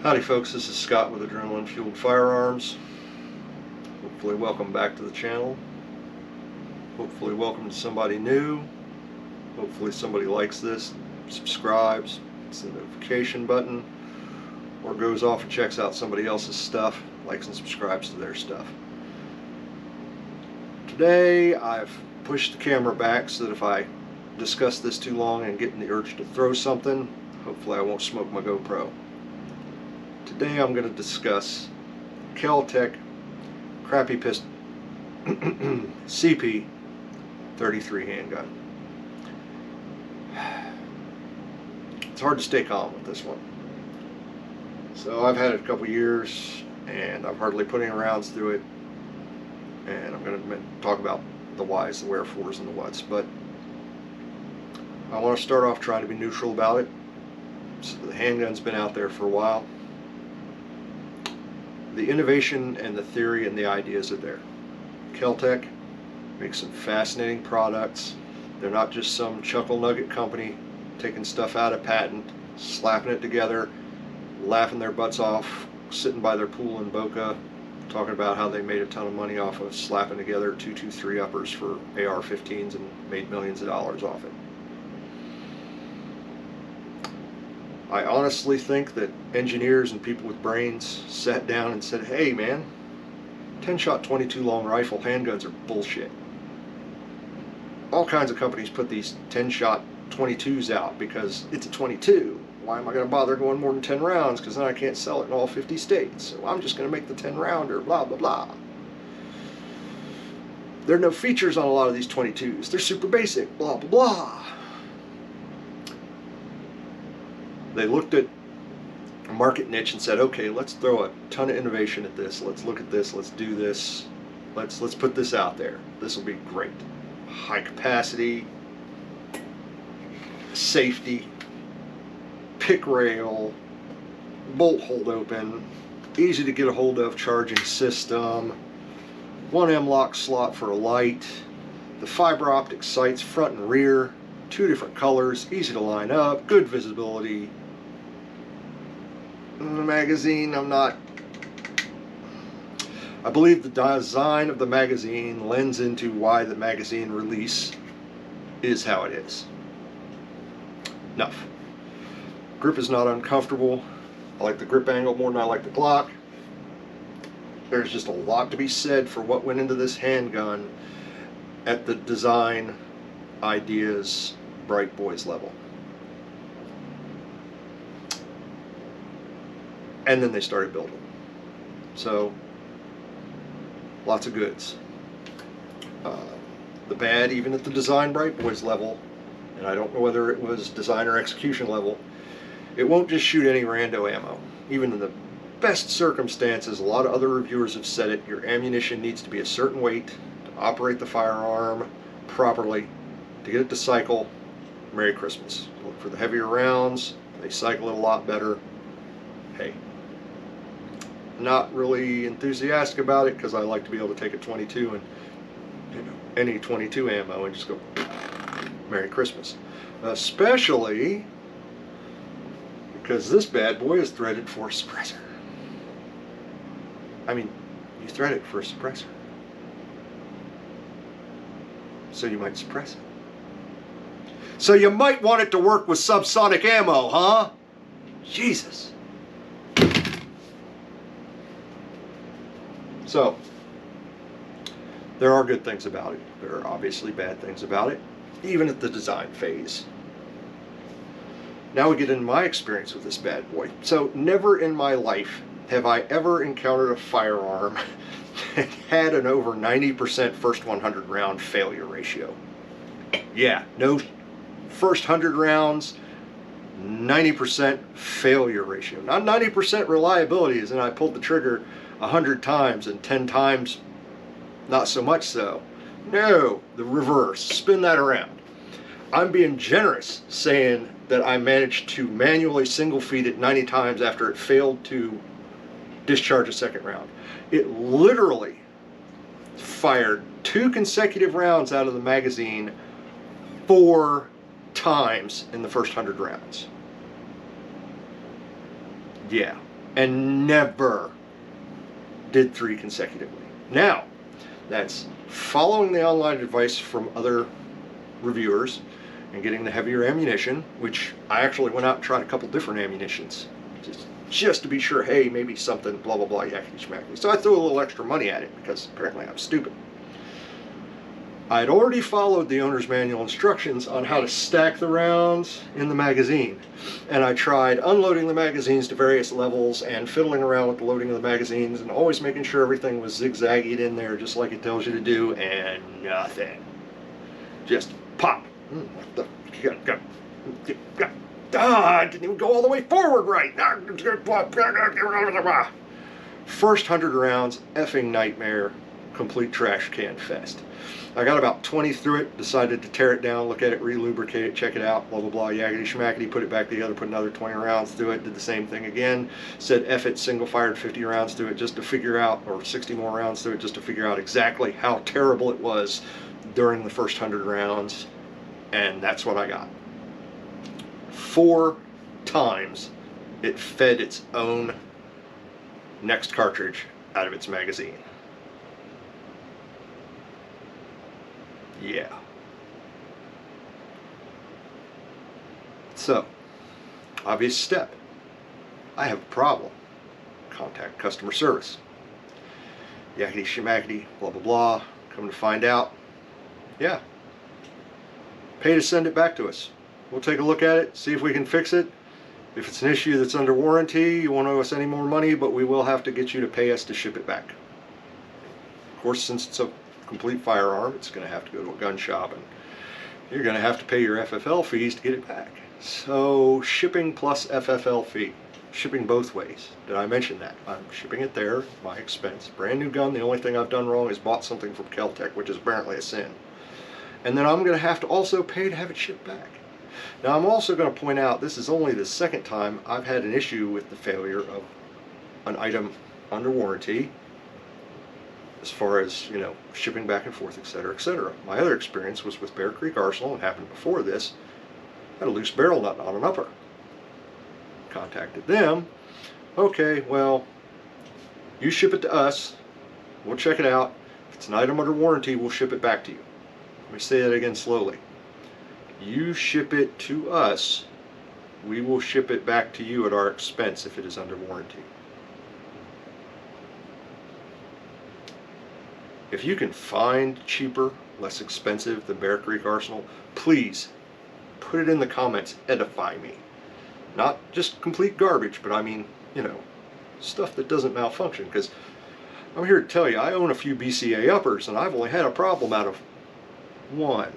Howdy folks, this is Scott with Adrenaline Fueled Firearms. Hopefully welcome back to the channel. Hopefully welcome to somebody new. Hopefully somebody likes this, subscribes, hits the notification button, or goes off and checks out somebody else's stuff, likes and subscribes to their stuff. Today I've pushed the camera back so that if I discuss this too long and get in the urge to throw something, hopefully I won't smoke my GoPro. Today I'm going to discuss KelTec crappy pistol CP33 handgun. It's hard to stay calm with this one. So I've had it a couple years and I've hardly put any rounds through it, and I'm going to talk about the whys, the wherefores, and the whats, but I want to start off trying to be neutral about it. So the handgun's been out there for a while. The innovation and the theory and the ideas are there. KelTec makes some fascinating products. They're not just some chuckle nugget company taking stuff out of patent, slapping it together, laughing their butts off, sitting by their pool in Boca, talking about how they made a ton of money off of slapping together 223 uppers for AR-15s and made millions of dollars off it. I honestly think that engineers and people with brains sat down and said, hey man, 10-shot 22 long rifle handguns are bullshit. All kinds of companies put these 10-shot 22s out because it's a 22. Why am I going to bother going more than 10 rounds? Because then I can't sell it in all 50 states. So I'm just going to make the 10-rounder, blah, blah, blah. There are no features on a lot of these 22s. They're super basic, blah, blah, blah. They looked at a market niche and said, okay, let's throw a ton of innovation at this. Let's look at this. Let's do this. Let's put this out there. This will be great. High capacity, safety, pick rail, bolt hold open, easy to get a hold of charging system, one M-lock slot for a light, the fiber optic sights front and rear, 2 different colors, easy to line up, good visibility. The magazine, I believe the design of the magazine lends into why the magazine release is how it is. Enough. Grip is not uncomfortable. I like the grip angle more than I like the Glock. There's just a lot to be said for what went into this handgun at the design ideas Bright Boys level. And then they started building. So, lots of goods. The bad, even at the design Bright Boys level, and I don't know whether it was design or execution level, it won't just shoot any rando ammo. Even in the best circumstances, a lot of other reviewers have said it, your ammunition needs to be a certain weight to operate the firearm properly, to get it to cycle. Merry Christmas. Look for the heavier rounds, they cycle it a lot better. Hey, not really enthusiastic about it because I like to be able to take a 22 and, you know, any 22 ammo and just go Merry Christmas. Especially because this bad boy is threaded for a suppressor. I mean, you thread it for a suppressor, so you might suppress it. So you might want it to work with subsonic ammo, huh? Jesus. So, there are good things about it. There are obviously bad things about it, even at the design phase. Now we get into my experience with this bad boy. So, never in my life have I ever encountered a firearm that had an over 90% first 100 round failure ratio. Yeah, no first 100 rounds, 90% failure ratio. Not 90% reliability, as in I pulled the trigger 100 times and 10 times not so much so. No, the reverse. Spin that around. I'm being generous saying that I managed to manually single feed it 90 times after it failed to discharge a second round. It literally fired 2 consecutive rounds out of the magazine 4 times in the first 100 rounds. Yeah, and never did 3 consecutively. Now, that's following the online advice from other reviewers and getting the heavier ammunition, which I actually went out and tried a couple different ammunitions just to be sure, hey, maybe something blah blah blah yakety schmackety. So I threw a little extra money at it because apparently I'm stupid. I had already followed the owner's manual instructions on how to stack the rounds in the magazine, and I tried unloading the magazines to various levels and fiddling around with the loading of the magazines and always making sure everything was zigzagged in there just like it tells you to do, and nothing. Just pop. What the? I didn't even go all the way forward right. First 100 rounds, effing nightmare, complete trash can fest. I got about 20 through it, decided to tear it down, look at it, re-lubricate it, check it out, blah blah blah, yakety schmackety, put it back together, put another 20 rounds through it, did the same thing again, said F it, single fired 50 rounds through it just to figure out, or 60 more rounds through it just to figure out exactly how terrible it was during the first 100 rounds, and that's what I got. 4 times it fed its own next cartridge out of its magazine. Yeah. So, obvious step. I have a problem. Contact customer service. Yakety schmackety, blah blah blah. Come to find out, yeah. Pay to send it back to us. We'll take a look at it, see if we can fix it. If it's an issue that's under warranty, you won't owe us any more money, but we will have to get you to pay us to ship it back. Of course, since it's a complete firearm, it's going to have to go to a gun shop, and you're going to have to pay your FFL fees to get it back. So shipping plus FFL fee, shipping both ways. Did I mention that? I'm shipping it there, my expense. Brand new gun. The only thing I've done wrong is bought something from KelTec, which is apparently a sin. And then I'm going to have to also pay to have it shipped back. Now I'm also going to point out this is only the second time I've had an issue with the failure of an item under warranty, as far as, you know, shipping back and forth, etc., etc. My other experience was with Bear Creek Arsenal, and happened before this. I had a loose barrel nut on an upper. Contacted them. Okay, well, you ship it to us. We'll check it out. If it's an item under warranty, we'll ship it back to you. Let me say that again slowly. You ship it to us. We will ship it back to you at our expense if it is under warranty. If you can find cheaper, less expensive than Bear Creek Arsenal, please put it in the comments. Edify me. Not just complete garbage, but I mean, you know, stuff that doesn't malfunction. Because I'm here to tell you, I own a few BCA uppers, and I've only had a problem out of 1.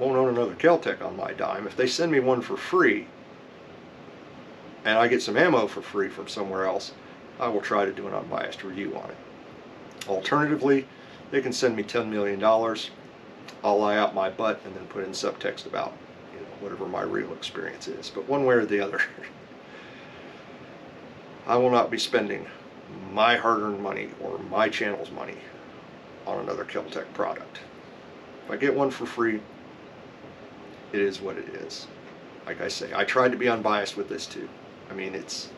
Won't own another KelTec on my dime. If they send me one for free, and I get some ammo for free from somewhere else, I will try to do an unbiased review on it. Alternatively, they can send me $10 million. I'll lie out my butt and then put in subtext about, you know, whatever my real experience is. But one way or the other, I will not be spending my hard-earned money or my channel's money on another KelTec product. If I get one for free, it is what it is. Like I say, I tried to be unbiased with this too. I mean, it's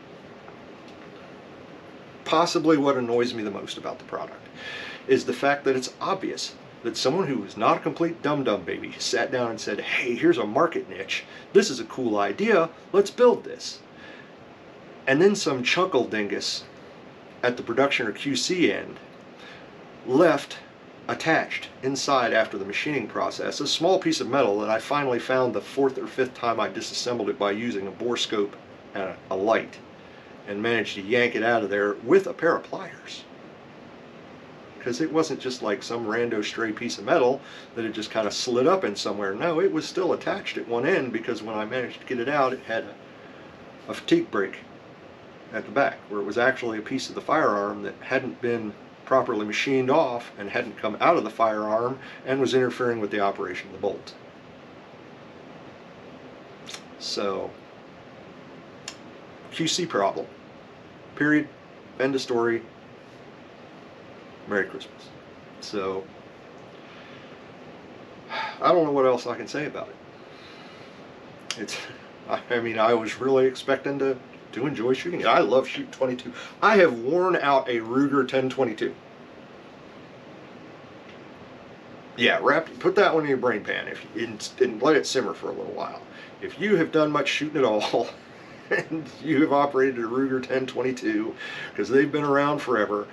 possibly what annoys me the most about the product is the fact that it's obvious that someone who is not a complete dum-dum baby sat down and said, hey, here's a market niche. This is a cool idea. Let's build this. And then some chuckle dingus at the production or QC end left attached inside after the machining process a small piece of metal that I finally found the 4th or 5th time I disassembled it by using a bore scope and a light, and managed to yank it out of there with a pair of pliers. Because it wasn't just like some rando stray piece of metal that had just kind of slid up in somewhere. No, it was still attached at one end, because when I managed to get it out, it had a fatigue break at the back, where it was actually a piece of the firearm that hadn't been properly machined off and hadn't come out of the firearm and was interfering with the operation of the bolt. So, QC problem. Period. End of story. Merry Christmas. So, I don't know what else I can say about it. It's, I mean, I was really expecting to enjoy shooting it. I love shooting 22. I have worn out a Ruger 1022. Yeah, put that one in your brain pan and let it simmer for a little while. If you have done much shooting at all, and you have operated a Ruger 1022, because they've been around forever,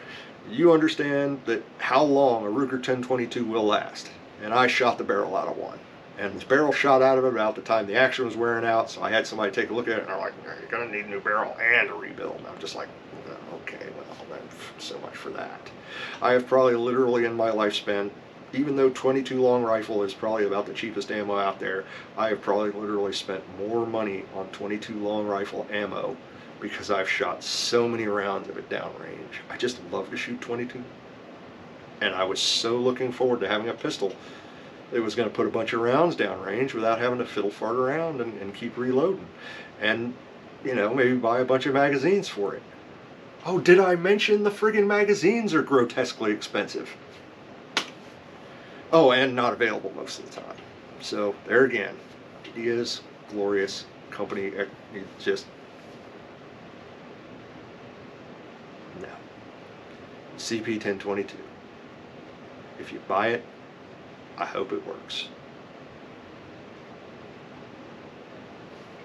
you understand that how long a Ruger 1022 will last. And I shot the barrel out of one. And this barrel shot out of it about the time the action was wearing out, so I had somebody take a look at it, and they're like, you're going to need a new barrel and a rebuild. And I'm just like, okay, well, then so much for that. I have probably literally in my lifespan, even though 22 long rifle is probably about the cheapest ammo out there, I have probably literally spent more money on 22 long rifle ammo because I've shot so many rounds of it downrange. I just love to shoot 22. And I was so looking forward to having a pistol that was going to put a bunch of rounds downrange without having to fiddle fart around and keep reloading. And, you know, maybe buy a bunch of magazines for it. Oh, did I mention the friggin' magazines are grotesquely expensive? Oh, and not available most of the time. So there again, ideas, glorious company, just no. CP1022. If you buy it, I hope it works.